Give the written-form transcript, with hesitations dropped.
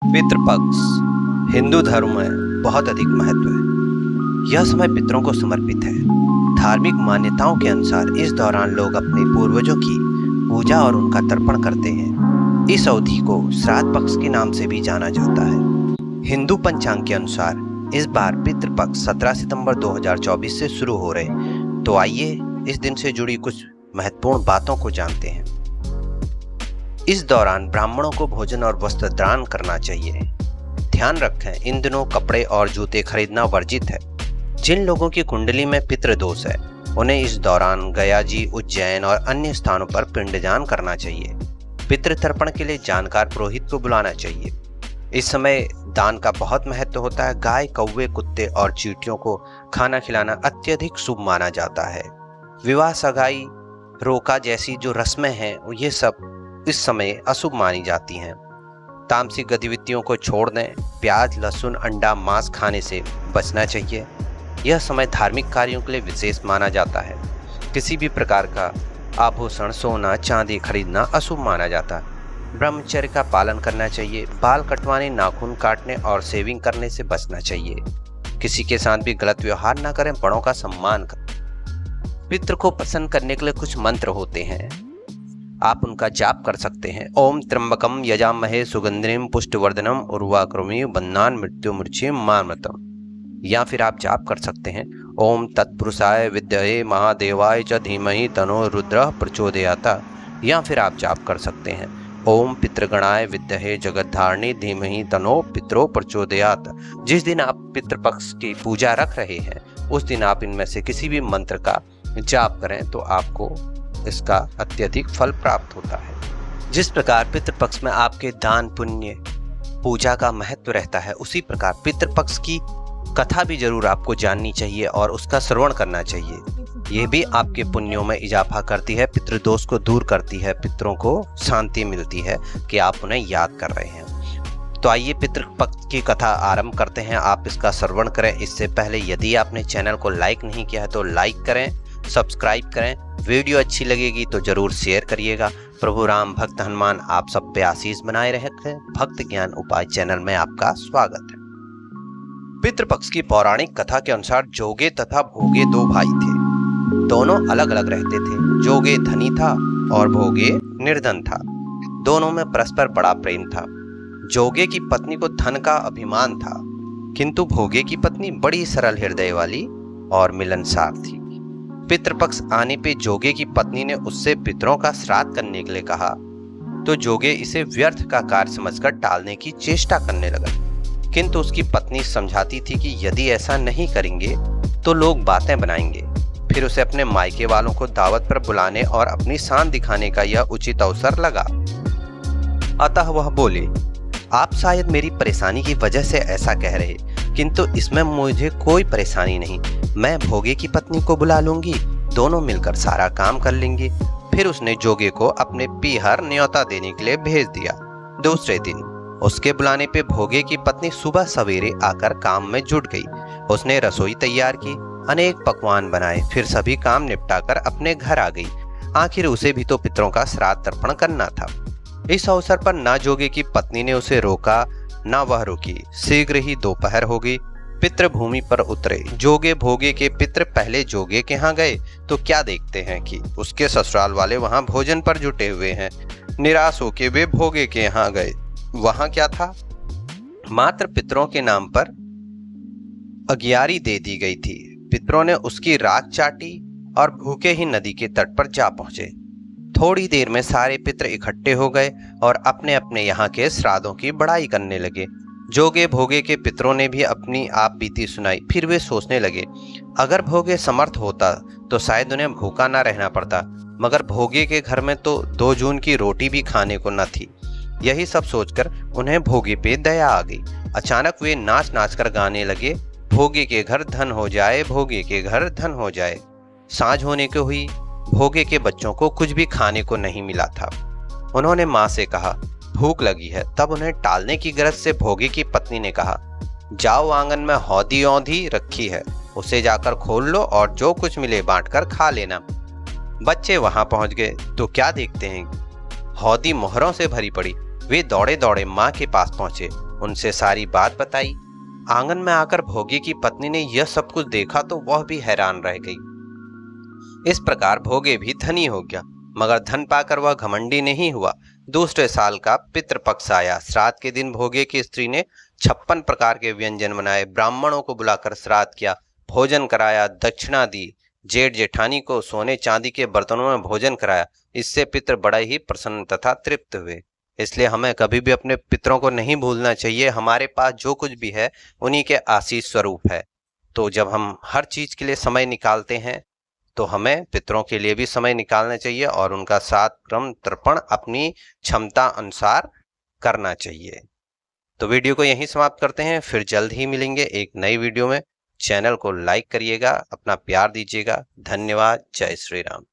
पितृपक्ष हिंदू धर्म में बहुत अधिक महत्व है। यह समय पितरों को समर्पित है। धार्मिक मान्यताओं के अनुसार इस दौरान लोग अपने पूर्वजों की पूजा और उनका तर्पण करते हैं। इस अवधि को श्राद्ध पक्ष के नाम से भी जाना जाता है। हिंदू पंचांग के अनुसार इस बार पितृपक्ष 17 सितंबर 2024 से शुरू हो रहे। तो आइए इस दिन से जुड़ी कुछ महत्वपूर्ण बातों को जानते हैं। इस दौरान ब्राह्मणों को भोजन और वस्त्र दान करना चाहिए। ध्यान रखें, इन दिनों कपड़े और जूते खरीदना वर्जित है। जिन लोगों की कुंडली में पितृ दोष है उन्हें इस दौरान गया जी, उज्जैन और अन्य स्थानों पर पिंडदान करना चाहिए। पितृ तर्पण के लिए जानकार पुरोहित को बुलाना चाहिए। इस समय दान का बहुत महत्व होता है। गाय, कौवे, कुत्ते और चींटियों को खाना खिलाना अत्यधिक शुभ माना जाता है। विवाह, सगाई, रोका जैसी जो रस्में हैं ये सब इस समय अशुभ मानी जाती हैं। तामसिक गतिविधियों को छोड़ दें। प्याज, लहसुन, अंडा, मांस खाने से बचना चाहिए। यह समय धार्मिक कार्यों के लिए विशेष माना जाता है। किसी भी प्रकार का आभूषण, सोना, चांदी खरीदना अशुभ माना जाता है। ब्रह्मचर्य का पालन करना चाहिए। बाल कटवाने, नाखून काटने और शेविंग करने से बचना चाहिए। किसी के साथ भी गलत व्यवहार न करें। बड़ों का सम्मान करें। पितृ को प्रसन्न करने के लिए कुछ मंत्र होते हैं, आप उनका जाप कर सकते हैं। ओम त्र्यंबकम यजामहे सुगंधिम पुष्टिवर्धनम उर्वारुकमिव बन्धनान् मृत्युर्मुक्षीयमामृतम्। या फिर आप जाप कर सकते हैं ओम तत्पुरुषाय विद्महे महादेवाय च धीमहि तन्नो रुद्रः प्रचोदयात्। या फिर आप जाप कर सकते हैं ओम पितृगणाय विद्महे जगद्धारिणी धीमहि तन्नो पितरो प्रचोदयात्। जिस दिन आप पितृपक्ष की पूजा रख रहे हैं उस दिन आप इनमें से किसी भी मंत्र का जाप करें तो आपको इसका अत्यधिक फल प्राप्त होता है। जिस प्रकार पितृपक्ष में आपके दान, पुण्य, पूजा का महत्व रहता है, उसी प्रकार पितृपक्ष की कथा भी जरूर आपको जाननी चाहिए और उसका श्रवण करना चाहिए। यह भी आपके पुण्यों में इजाफा करती है, पितृदोष को दूर करती है, पितरों को शांति मिलती है कि आप उन्हें याद कर रहे हैं। तो आइए पितृपक्ष की कथा आरंभ करते हैं। आप इसका श्रवण करें। इससे पहले यदि आपने चैनल को लाइक नहीं किया है तो लाइक करें, सब्सक्राइब करें। वीडियो अच्छी लगेगी तो जरूर शेयर करिएगा। प्रभु राम, भक्त हनुमान आप सब पे आशीष बनाए रखें। भक्त ज्ञान उपाय चैनल में आपका स्वागत है। पितृपक्ष की पौराणिक कथा के अनुसार जोगे तथा भोगे दो भाई थे। दोनों अलग अलग रहते थे। जोगे धनी था और भोगे निर्धन था। दोनों में परस्पर बड़ा प्रेम था। जोगे की पत्नी को धन का अभिमान था, किंतु भोगे की पत्नी बड़ी सरल हृदय वाली और मिलनसार थी। पितृपक्ष आने पे जोगे की पत्नी ने उससे पितरों का श्राद्ध करने के लिए कहा तो जोगे इसे व्यर्थ का कार्य समझकर टालने की चेष्टा करने लगा। किंतु उसकी पत्नी समझाती थी कि यदि ऐसा नहीं करेंगे तो लोग बातें बनाएंगे। फिर उसे अपने मायके वालों को दावत पर बुलाने और अपनी शान दिखाने का यह उचित अवसर लगा। अतः वह बोले, आप शायद मेरी परेशानी की वजह से ऐसा कह रहे, किंतु इसमें मुझे कोई परेशानी नहीं। मैं भोगे की पत्नी को बुला लूंगी, दोनों मिलकर सारा काम कर लेंगे। फिर उसने जोगे को अपने पीहर न्योता देने के लिए भेज दिया। दूसरे दिन उसके बुलाने पे भोगे की पत्नी सुबह सवेरे आकर काम में जुट गई। उसने रसोई तैयार की, अनेक पकवान बनाए, फिर सभी काम निपटाकर अपने घर आ गई। आखिर उसे भी तो पितरों का श्राद्ध तर्पण करना था। इस अवसर पर ना जोगे की पत्नी ने उसे रोका ना वह रुकी। शीघ्र ही दोपहर हो गई। पितृ भूमि पर उतरे। जोगे भोगे के पितृ पहले जोगे के यहाँ गए तो क्या देखते हैं कि उसके ससुराल वाले वहां भोजन पर जुटे हुए हैं। निराश होके वे भोगे के यहाँ गए। वहां क्या था, मात्र पितरों के नाम पर अगियारी दे दी गई थी। पितरों ने उसकी राख चाटी और भूखे ही नदी के तट पर जा पहुंचे। थोड़ी देर में सारे पितर इकट्ठे हो गए और अपने अपने यहाँ के श्राद्धों की बड़ाई करने लगे। जोगे भोगे के पितरों ने भी अपनी आप बीती सुनाई। फिर वे सोचने लगे, अगर भोगे समर्थ होता तो शायद उन्हें भूखा ना रहना पड़ता, मगर भोगे के घर में तो 2 जून की रोटी भी खाने को न थी। यही सब सोचकर उन्हें भोगे पे दया आ गई। अचानक वे नाच नाच कर गाने लगे, भोगे के घर धन हो जाए, भोगे के घर धन हो जाए। सांझ होने को हुई। भोगे के बच्चों को कुछ भी खाने को नहीं मिला था। उन्होंने माँ से कहा, भूख लगी है। तब उन्हें टालने की गरज से भोगे की पत्नी ने कहा, जाओ, आंगन में हौदी औंधी रखी है, उसे जाकर खोल लो और जो कुछ मिले बांटकर खा लेना। बच्चे वहां पहुंच गए तो क्या देखते हैं, हौदी मोहरों से भरी पड़ी। वे दौड़े दौड़े माँ के पास पहुंचे उनसे सारी बात बताई। आंगन में आकर भोगे की पत्नी ने यह सब कुछ देखा तो वह भी हैरान रह गई। इस प्रकार भोगे भी धनी हो गया, मगर धन पाकर वह घमंडी नहीं हुआ। दूसरे साल का पितृपक्ष आया। श्राद्ध के दिन भोगे की स्त्री ने 56 प्रकार के व्यंजन बनाए, ब्राह्मणों को बुलाकर श्राद्ध किया, भोजन कराया, दक्षिणा दी। जेठ जेठानी को सोने चांदी के बर्तनों में भोजन कराया। इससे पितर बड़े ही प्रसन्न तथा तृप्त हुए। इसलिए हमें कभी भी अपने पितरों को नहीं भूलना चाहिए। हमारे पास जो कुछ भी है उन्हीं के आशीष स्वरूप है। तो जब हम हर चीज के लिए समय निकालते हैं तो हमें पितरों के लिए भी समय निकालना चाहिए और उनका सात क्रम तर्पण अपनी क्षमता अनुसार करना चाहिए। तो वीडियो को यहीं समाप्त करते हैं, फिर जल्द ही मिलेंगे एक नई वीडियो में। चैनल को लाइक करिएगा, अपना प्यार दीजिएगा। धन्यवाद। जय श्री राम।